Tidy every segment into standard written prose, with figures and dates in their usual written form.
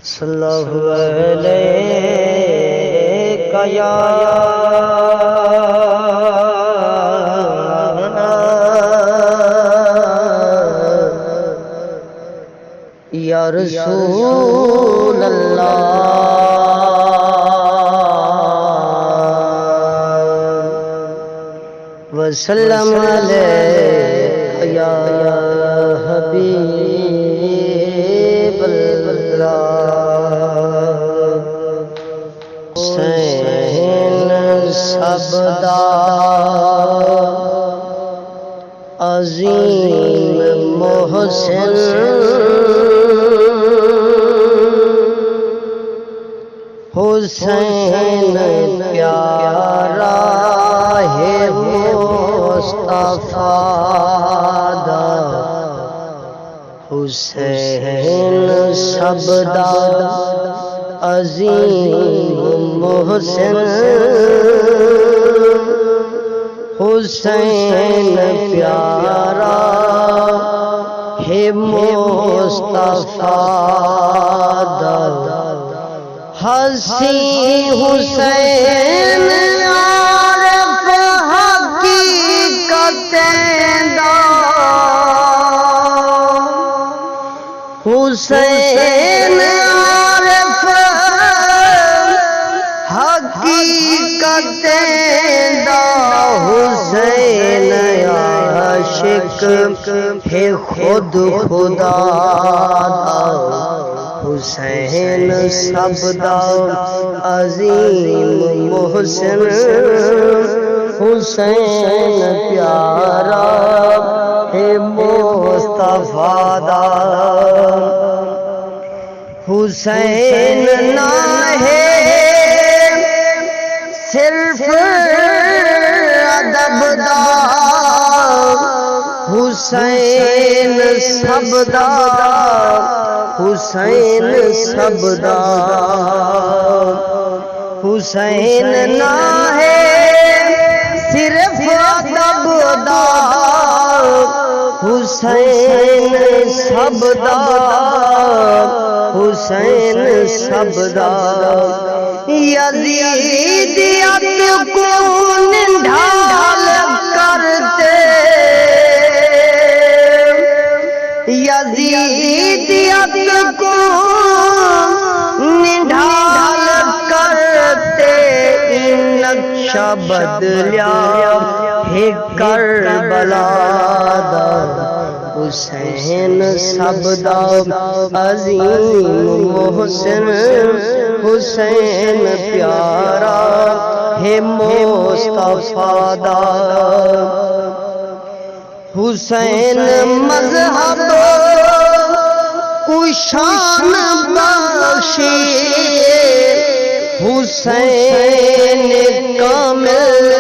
صلی اللہ علیہ یا رسول اللہ وسلم علیہ یا حبیب اللہ حسین سبدا عظیم محسن حسین پیارا ہے مصطفیٰ دا حسین سبدا عظیم محسن حسین پیارا ہے مصطفیٰ دا ہنسی حسین عارف حقیقت دا حسین عارف حقیقت دا حسین عاشق ہے خود خدا دا حسین سبدا عظیم محسن حسین پیارا ہے مصطفیٰ دا حسین نہ ہے صرف ادب دا حسین سبدا حسین سبدا حسین نہ ہے صرف ادب دا حسین سبدا حسین سبدا یزیدیت کو نڈھال کرتے یزیدیت کو نڈھال کرتے نقشہ بدلیا ہے کربلا دا حسین سبدا عظیم محسن حسین پیارا ہے مصطفیٰ دا حسین مذہب کو شان بخشی حسین کامل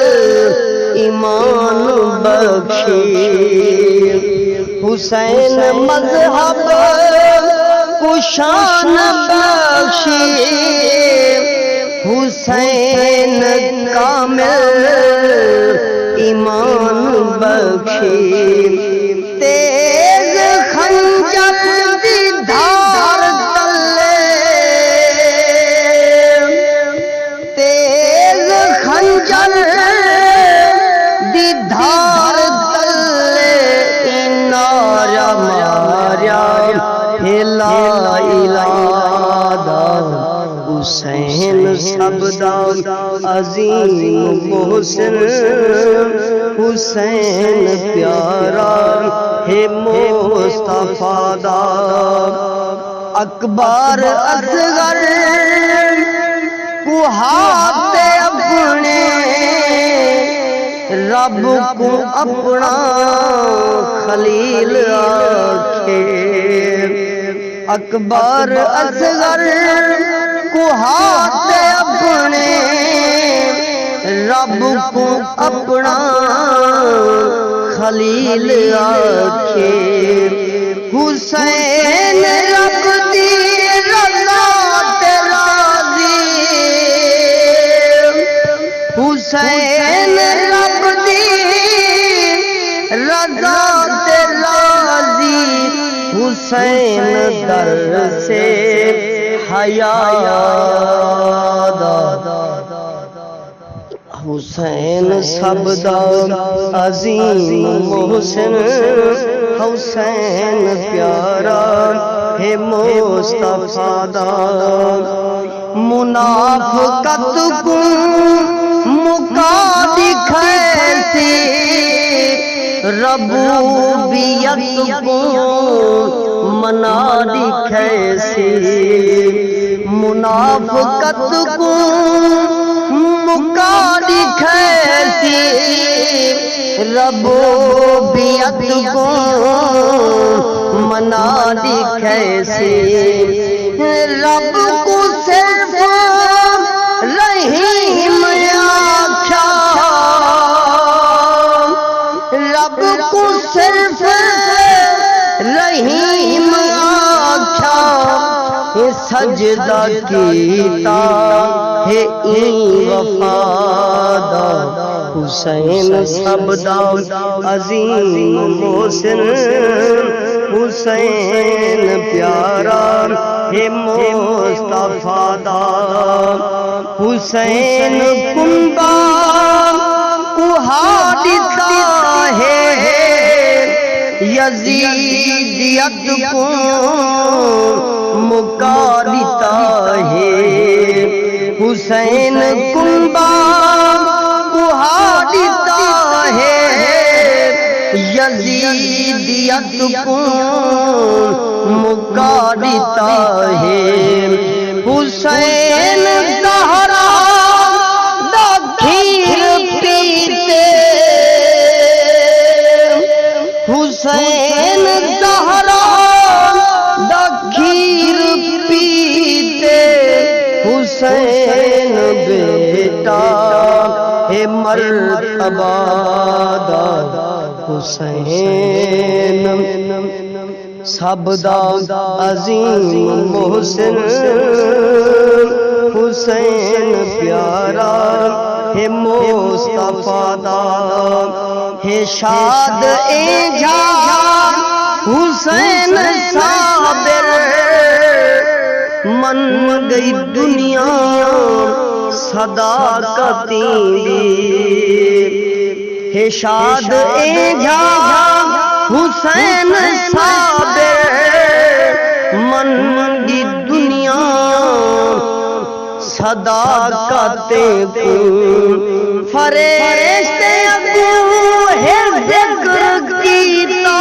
ایمان بخشی حسین مذہب کو شان بخشی حسین کامل ایمان بخشی تیز خنجر دی دھار تلے تیز خنجر دی دھار تلے نارا ماریا لا الہ دا حسین سبدا عظیم محسن حسین پیارا ہے مصطفیٰ دا اکبر اصغر کو ہاتھ اپنے رب کو اپنا خلیل آکھے اکبر اصغر کو ہاتھ اپنے رب کو اپنا خلیل آکھے حسین رب دی رضا تے راضی حسین رب دی رضا تے راضی حسین در سے حیا دا حسین سب دا عظیم محسن حسین پیارا ہے مصطفیٰ دا منافقت کو مکا دکھیسی ربوبیت کو منا دکھیسی منافقت کو مکا دکھیسی ربوبیت کو منا دکھیسی رب کو صرف رحیم آکھا رب کو صرف رحیم آکھا سجدہ کیتا ہے این وفادا حسین سب دا عظیم محسن حسین پیارا ہے مصطفیٰ دا حسین کنبا احادثہ ہے یزیدیت کو مکارتا ہے حسین کنبا احادثہ ہے یزیدیت کو مکارتا ہے حسین زہرا دا کھیر پیتے حسین زہرا دا کھیر پیتے حسین بیٹا ہے مرتبہ دا حسین سب دا عظیم محسن حسین پیارا ہے مصطفیٰ دا ہے شاد اے جہاں حسین صابر من گئی دنیا صداقتیں دی ہے شاد اے جہاں حسین صابر من گئی دنیا صداقتیں کو فرشتے ابو ہے ذکر کیتا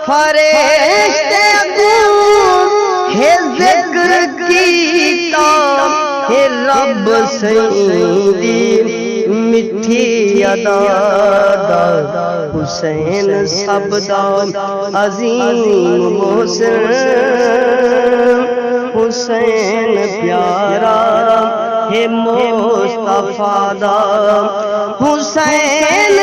فرشتے ابو ہے ذکر کیتا ہے رب سیدی میٹھی ادا دا حسین سب دا عظیم محسن حسین پیارا ہے مصطفیٰ دا حسین